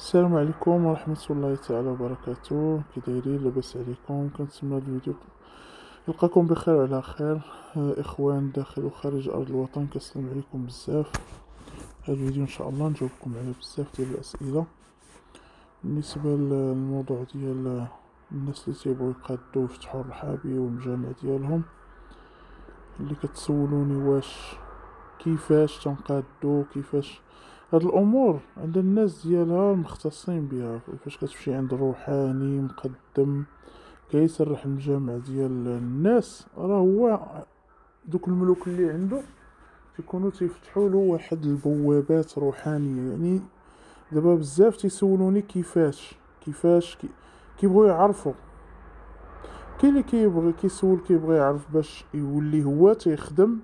السلام عليكم ورحمة الله تعالى وبركاته. كي دايرين؟ لاباس عليكم؟ كنتمنى هاد الفيديو يلقاكم بخير وعلى خير. اخوان داخل وخارج ارض الوطن، كنسلم عليكم بزاف. هاد الفيديو ان شاء الله نجاوبكم على بزاف ديال الاسئله بالنسبه للموضوع ديال الناس اللي تيبغيو يقادو يفتحوا الرحابي والمجامع ديالهم، اللي كتسولوني واش كيفاش تنقادو، كيفاش هاد الامور عند الناس ديالها مختصين بها. فاش كتمشي عند روحاني مقدم كيسرح المجامع ديال الناس، راه هو دوك الملوك اللي عنده تيكونوا تيفتحوا له واحد البوابات روحانيه. يعني دابا بزاف تيسولوني كيفاش كيبغيو يعرفوا. كاين اللي كيبغي كيسول كيبغي يعرف باش يولي هو تيخدم،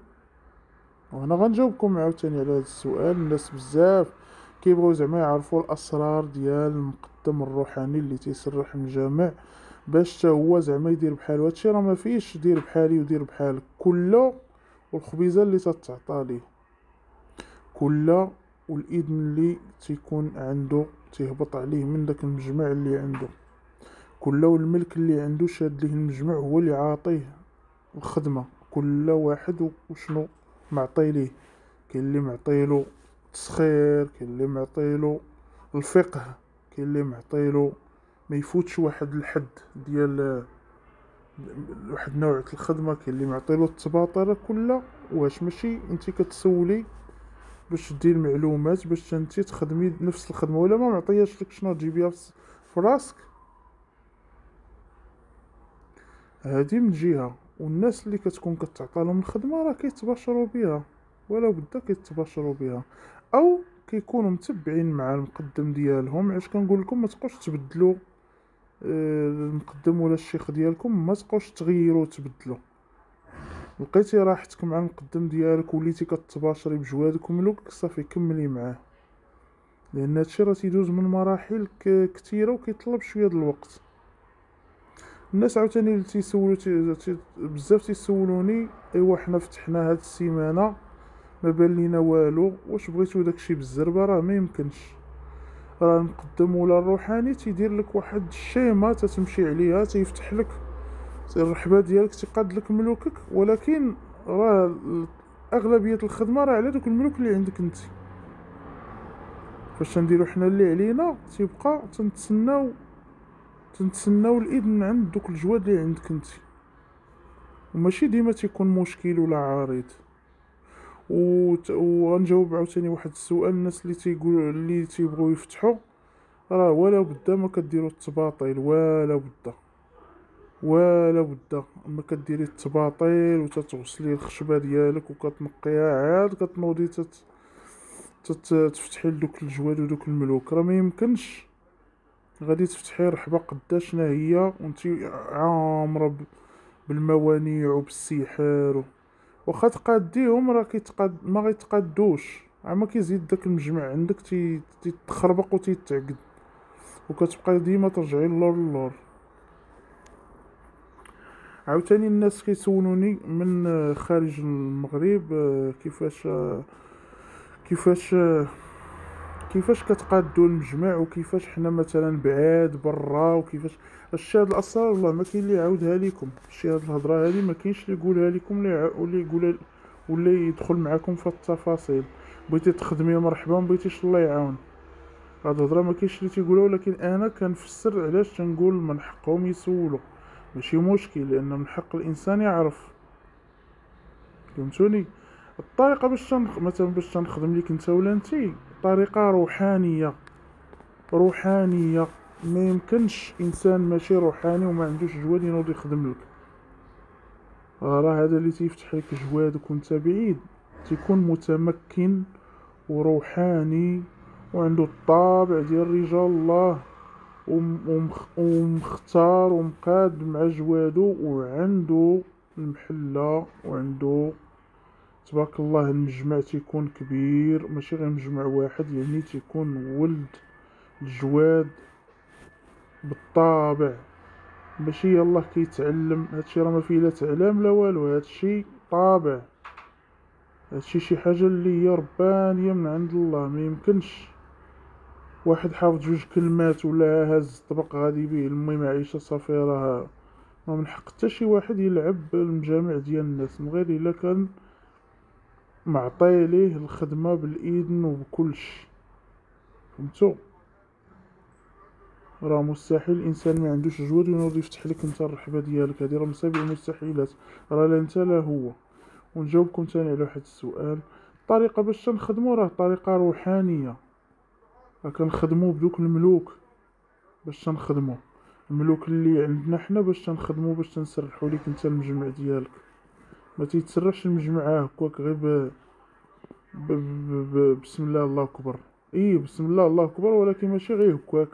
وانا غنجاوبكم عاوتاني على هذا السؤال. الناس بزاف كيبغيو زعما يعرفوا الاسرار ديال المقدم الروحاني اللي تيسرح المجامع باش تا هو زعما يدير بحال هادشي. راه ما فيش دير بحالي ودير بحالك، كله والخبيزه اللي تتعطى ليه، كله والاذن اللي تيكون عنده تيهبط عليه من داك المجمع اللي عنده، كله والملك اللي عنده شاد ليه المجمع هو اللي عاطيه الخدمه. كل واحد وشنو معطي ليه. كاين اللي معطيلو التسخير، كاين اللي معطيلو الفقه، كاين اللي معطيلو ما يفوتش واحد الحد ديال واحد نوع الخدمه، كاين اللي معطيلو التباطره كلها. واش ماشي انت كتسولي باش دير معلومات باش انت تخدمي نفس الخدمه، ولا ما معطياش لك شنو تجيبيها في راسك؟ هادي من جهه. والناس اللي كتكون كتعطى لهم الخدمه راه كيتباشروا بها، ولا بدا كيتباشروا بها، او كيكونوا متبعين مع المقدم ديالهم. علاش كنقول لكم ما تبقوش تبدلوا المقدم ولا الشيخ ديالكم، ما تبقوش تغيروا وتبدلوا. لقيتي راحتك مع المقدم ديالك وليتي كتباشري بجوادك وملوكك، صافي كملي معاه، لان هادشي راه تيدوز من مراحل كثيره وكيطلب شويه د الوقت. الناس عاوتاني اللي تيسولوا بزاف تيسولوني، ايوا حنا فتحنا هاد السيمانه ما بان لينا والو، واش بغيتو داكشي بالزربه؟ راه ما يمكنش. راه المقدم ولا الروحاني تيدير لك واحد الشيمه تتمشي عليها، تيفتح لك الرحبه ديالك، تيقاد لك ملوكك. ولكن راه اغلبيه الخدمه راه على دوك الملوك اللي عندك انت. فاش نديرو حنا اللي علينا تيبقى تنتسناو الاذن من عند دوك الجواد اللي عندك انت، وماشي ديما تيكون مشكل ولا عارض. وغنجاوب عاوتاني واحد السؤال. الناس اللي تيقولوا اللي تيبغوا يفتحوا، راه ولا بدا ما كديروا التباطيل، ولا بد ما كديري التباطيل وتتغسلي الخشبه ديالك وكتنقيها، عاد كتنوضي تفتحي لدوك الجواد ودوك الملوك. راه ما يمكنش غادي تفتحي رحبه قداشنا هي وانتي عامره بالموانيع وبالسحر. واخا تقاديهم راه ما غيتقادوش، ما كيزيد داك المجمع عندك تيتخربق وتيتعقد، وكتبقى ديما ترجعي للور. عاوتاني الناس كيسولوني من خارج المغرب، كيفاش كيفاش كتقادوا المجمع، وكيفاش حنا مثلا بعاد برا، وكيفاش هادشي. هاد الاسرار والله ما كاين اللي يعاودها لكم. شي هاد الهضره هادي ما كاينش اللي يقولها لكم، ولا يقولها ولا يدخل معكم في التفاصيل. بغيتي تخدمي مرحبا، ما بغيتيش الله يعاون. هاد الهضره ما كاينش اللي تيقولها، ولكن انا كنفسر علاش تنقول من حقهم يسولوا. ماشي مشكل، لان من حق الانسان يعرف. فهمتوني؟ الطريقه باش مثلا باش تنخدم ليك انت ولا انتي طريقه روحانيه. ما يمكنش انسان ماشي روحاني وما عندوش جواد ينوض يخدم لك. راه هذا اللي تيفتح لك جوادك وانت بعيد تيكون متمكن وروحاني وعنده الطابع ديال رجال الله، ومختار ومقاد مع جوادو، وعنده المحله، وعنده تبارك الله المجمع تيكون كبير، ماشي غير مجمع واحد. يعني تيكون ولد الجواد بالطابع، ماشي يلاه كيتعلم. هادشي راه ما فيه لا تعلم لا والو، هادشي طابع، هادشي شي حاجه اللي هي ربانيه من عند الله. ما يمكنش واحد حافظ جوج كلمات ولا هاز الطبق غادي بيه المهم عيشه صافي، راه ما من حق حتى شي واحد يلعب المجامع ديال الناس من غير الا كان معطي ليه الخدمه بالاذن وبكلشي. فهمتوا؟ راه مستحيل الانسان ما عندوش جهد وينوض يفتح لك انت الرحبه ديالك، هادي راه من سبيل المستحيلات، راه لا انت لا هو. ونجاوبكم تاني على واحد السؤال، الطريقه باش تنخدمو راه طريقه روحانيه، راه كنخدمو بدوك الملوك باش تنخدمو، الملوك اللي عندنا حنا باش تنخدمو باش تنسرحو ليك انت المجمع ديالك. ما تيتسرحش المجمع هكاك غير بسم الله الله اكبر. ايه بسم الله الله اكبر، ولكن ماشي غير هكاك.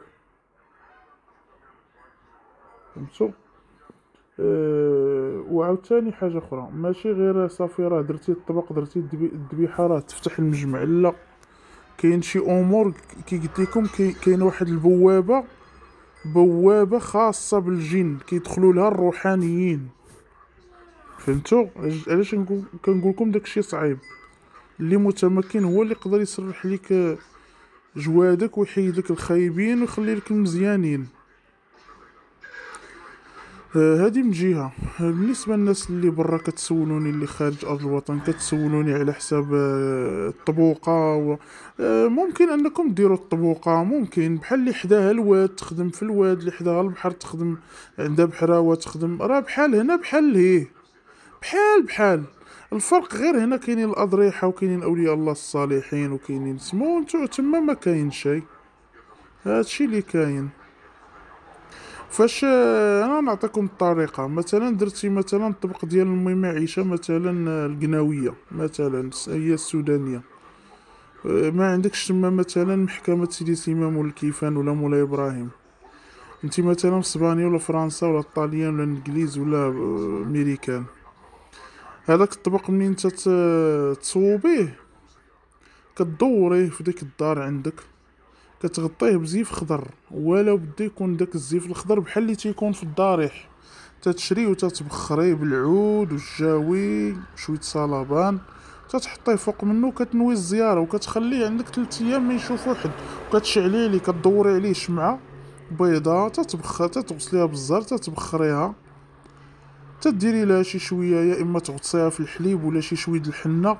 فهمتوا؟ وعاوتاني حاجه اخرى، ماشي غير صافي راه درتي الطبق درتي الذبيحه راه تفتح المجمع، لا، كاين شي امور كي قلت لكم، كاين واحد البوابه، بوابه خاصه بالجن كيدخلوا لها الروحانيين. فهمتوا؟ علاش كنقول لكم داكشي صعيب؟ اللي متمكن هو اللي يقدر يسرح لك جوادك ويحيد لك الخايبين ويخلي لك المزيانين. هذه من جهه. بالنسبه للناس اللي برا كتسولوني، اللي خارج ارض الوطن كتسولوني على حساب الطبوقه ممكن انكم ديروا الطبوقه، ممكن بحال اللي حداها الواد تخدم في الواد، اللي حداها البحر تخدم عندها بحراوه تخدم، راه بحال هنا بحال هيه، بحال الفرق غير هنا كاينين الاضريحه وكاينين اولياء الله الصالحين وكاينين سمو، نتو تما ما كاين شيء، هادشي اللي كاين. فاش انا نعطيكم الطريقه، مثلا درتي مثلا الطبق ديال المهم عيشه مثلا القناويه مثلا هي السودانيه، ما عندكش تما مثلا محكمه سيدي سليمان ولا الكيفان ولا مولاي ابراهيم، انت مثلا في اسبانيا ولا فرنسا ولا الطاليان ولا الانجليز ولا امريكان، هذاك الطبق منين انت تصوبيه كتدوريه في ديك الدار عندك، كتغطيه بزيف خضر، ولا بده يكون داك الزيف الخضر بحال اللي تيكون في الضريح، تتشريه وتتبخريه بالعود والجاوي شويه صلابان، تتحطيه فوق منه، كتنوي الزياره وكتخليه عندك 3 ايام ما يشوفو حد، وكتشعلي عليه كدوري عليه شمعه بيضاء، تتبخر تتغسليها بالزر تتبخريها، تديري لها شي شويه، يا اما تغطسيها في الحليب ولا شي شويه الحنه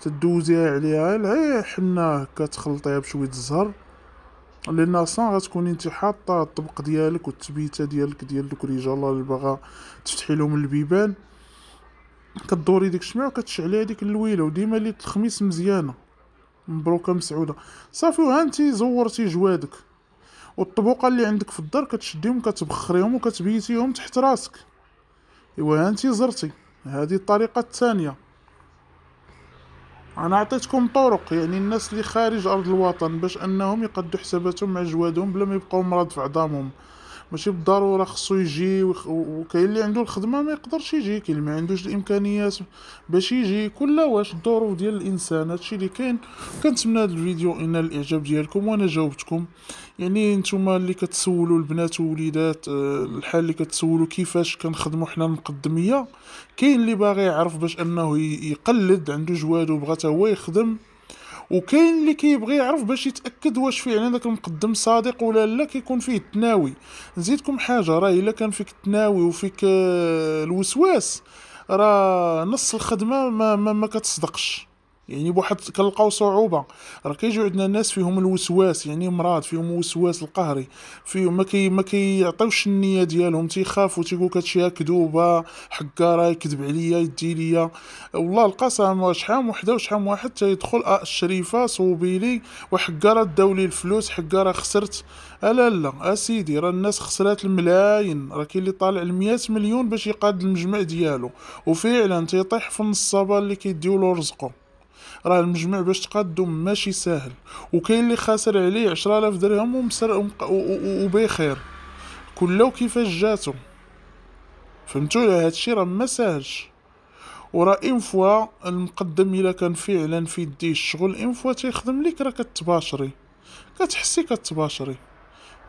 تدوزيها عليها غير حنه هكا، تخلطيها بشويه الزهر، لان صا غتكوني انت حاطه الطبق ديالك والتبيته ديالك ديال دوك الرجال الله اللي باغا تفتحي لهم البيبان، كدوري ديك الشمعة وكتشعلي هذيك اللويله، وديما ليله الخميس مزيانه مبروكه مسعوده، صافي وها انت زورتي جوادك. والطبوقه اللي عندك في الدار كتشديهم كتبخريهم وكتبيتيهم تحت راسك، ايوا ها انت زرتي. هذه الطريقه الثانيه. انا عطيتكم طرق، يعني الناس اللي خارج ارض الوطن باش انهم يقدوا حساباتهم مع جوادهم بلا ما يبقاو مرض في عظامهم، ماشي بالضروره خصو يجي وكاين اللي عنده الخدمه ما يقدرش يجي، كاين اللي ما عندوش الامكانيات باش يجي، كل واش الظروف ديال الانسان، هادشي اللي كاين. كنتمنى هذا الفيديو ينال الاعجاب ديالكم وانا جاوبتكم. يعني نتوما اللي كتسولوا البنات ووليدات الحال اللي كتسولوا كيفاش كنخدموا حنا المقدميه، كاين اللي باغي يعرف باش انه يقلد عنده جواد وبغى حتى هو يخدم، وكاين اللي كيبغي يعرف باش يتاكد واش فعلا داك المقدم صادق ولا لا، كيكون فيه التناوي. نزيدكم حاجه، راه الا كان فيك التناوي وفيك الوسواس، راه نص الخدمه ما كتصدقش، يعني بواحد كنلقاو صعوبه. راه كيجيو عندنا ناس فيهم الوسواس، يعني مرض فيهم وسواس القهري، فيهم ما كيعطيوش النيه ديالهم، تيخافوا تيقول هادشي كذوبه حكا راه يكذب عليا يدي ليا. والله القسم شحال وحده وشحال واحد تيدخل الشريفه صوبي لي وحكا راه داو لي الفلوس، حكا راه خسرت. لا لا اسيدي، راه الناس خسرات الملايين، راه كاين اللي طالع ل100 مليون باش يقاد المجمع ديالو، وفعلا تيطيح في النصابه اللي كيديو له رزقه. راه المجمع باش تقادو ماشي ساهل، وكاين اللي خاسر عليه 10,000 درهم وبخير، كله كيفاش جاتو. فهمتوا؟ هادشي راه ما ساهلش. وراه اون فوا المقدم الا كان فعلا في يديه الشغل، اون فوا تيخدم ليك راه كتباشري، كتحسي كتباشري.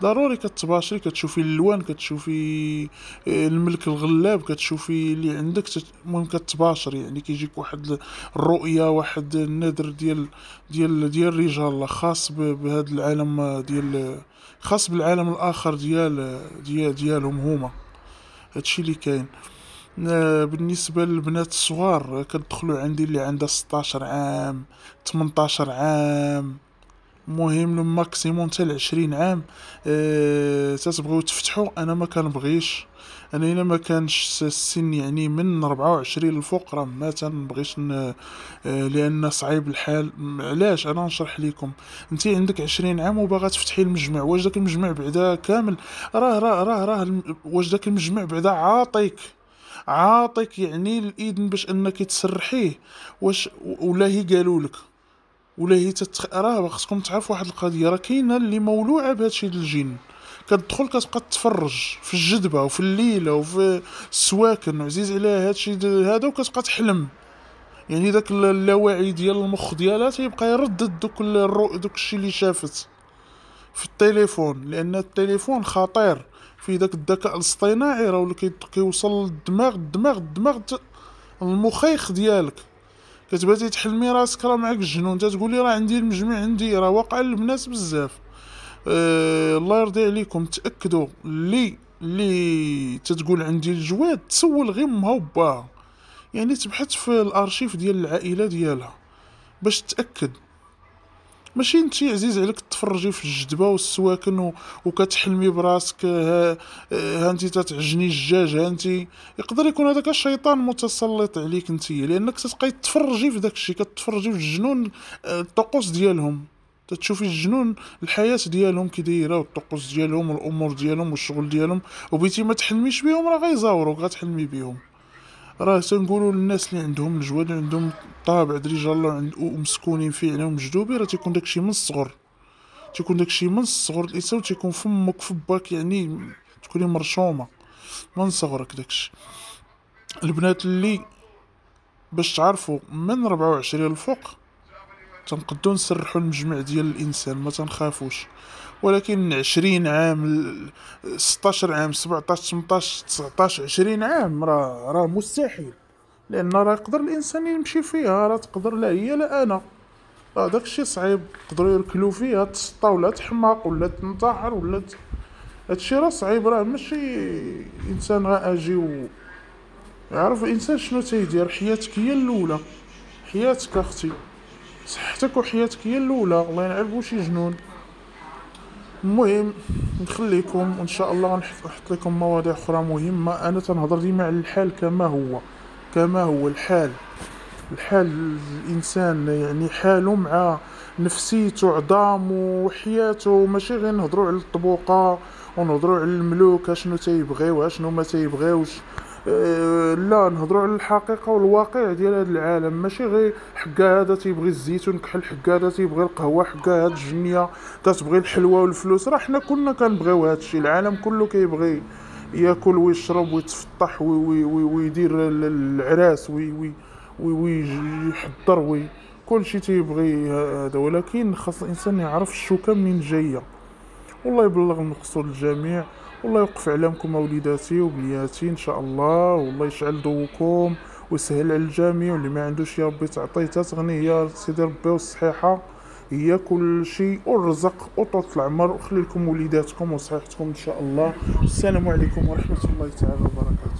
ضروري كتباشري، كتشوفي الالوان، كتشوفي الملك الغلاب، كتشوفي اللي عندك المهم كتباشري، يعني كيجيك واحد الرؤيه، واحد النذر ديال الرجال الله خاص بهذا العالم خاص بالعالم الاخر ديالهم هما. هادشي اللي كاين. بالنسبة للبنات الصغار كتدخلوا عندي اللي عندها 16 عام، 18 عام، المهم الماكسيموم حتى ل20 عام. تتبغيو تفتحوا، انا ما كنبغيش. انا الا ما كانش السن يعني من 24 للفوق راه ما تنبغيش لان صعيب الحال. علاش؟ انا نشرح لكم. انت عندك 20 عام وباغا تفتحي المجمع، واش داك المجمع بعدا كامل؟ واش داك المجمع بعدا عاطيك يعني الاذن باش انك تسرحيه؟ واش ولا هي قالوا لك؟ ولا هي راه خصكم تعرفوا واحد القضيه، راه كاينه اللي مولوعه بهادشي ديال الجن. كتدخل كتبقى تتفرج في الجدبه وفي الليله وفي السواكن وعزيز عليها هادشي هذا، وكتبقى تحلم. يعني داك اللاوعي ديال المخ ديالها تيبقى يردد دوك الشيء اللي شافت في التليفون، لان التليفون خطير فيه داك الذكاء الاصطناعي، راه كيوصل للدماغ المخيخ ديالك. كتباتي تحلمي راسك راه معاك الجنون، تتقولي راه عندي المجمع، عندي راه واقع للبنات بزاف. الله يرضي عليكم، تاكدوا اللي تتقول عندي الجواد تسول غير امها وباها، يعني تبحث في الارشيف ديال العائله ديالها باش تتاكد. ماشي انتي عزيز عليك تفرجي في الجدبه والسواكن وكتحلمي براسك ها انتي تتعجني الدجاج، ها انتي يقدر يكون هذاك الشيطان متسلط عليك انتي، لانك تتبقاي تفرجي في داك الشيء، كتفرجي في الجنون، الطقوس ديالهم، تتشوفي الجنون الحياه ديالهم كي دايره، والطقوس ديالهم والامور ديالهم والشغل ديالهم، وبيتي ما تحلميش بهم راه غيزاوروك، غتحلمي بهم. راه تنقولوا للناس اللي عندهم الجواد وعندهم طابع د رجال الله ومسكونين فعلا ومجدوبين، راه تيكون داكشي من الصغر، تيكون داكشي من الصغر. الانسان تيكون فمك فباك، يعني تكوني مرشومه من صغرك داكشي. البنات اللي باش تعرفوا من 24 الفوق تنقدو نسرحوا المجمع ديال الانسان، ما تنخافوش. ولكن 20 عام، 16 عام، 17، 18، 19، 20 عام راه مستحيل، لان راه يقدر الانسان يمشي فيها، راه تقدر لا هي لا انا، راه داكشي صعيب. يقدروا يركلوا فيها تسطى ولا تحماق ولا تنتحر ولا هادشي راه صعيب، راه ماشي انسان غا اجي يعرف الانسان شنو تيدير. حياتك هي الاولى، حياتك اختي، صحتك وحياتك هي الاولى، الله ينعل شي جنون. المهم نخليكم وان شاء الله غنحط لكم مواضيع اخرى مهمه. انا تنهضر ديما على الحال كما هو الحال الانسان، يعني حاله مع نفسيته، عظامه وحياته، ماشي غير نهضروا على الطبوقه ونهضروا على الملوك اشنو تيبغيو اشنو ما تيبغيوش. لا، نهضروا على الحقيقه والواقع ديال هذا العالم، ماشي غير حكا هذا تيبغي الزيتون كحل، حكا هذا تيبغي القهوه، حكا هاد الجنيه كتبغي الحلوى والفلوس. راه حنا كلنا كنبغيو هادشي، العالم كله كيبغي ياكل ويشرب ويتفطح ويدير العراس ويحضر كلشي تيبغي هذا، ولكن خاص الانسان يعرف الشوكه منين جايه. والله يبلغ المقصود الجميع، والله يوقف علامكم وليداتي وبنياتي ان شاء الله، والله يشعل ضوكم ويسهل على الجميع. واللي ما عندوش يا ربي تعطيه تغني يا سيدي ربي، والصحيحه هي كل شيء، والرزق وطول العمر، وخلي لكم وليداتكم وصحيحتكم ان شاء الله. السلام عليكم ورحمه الله تعالى وبركاته.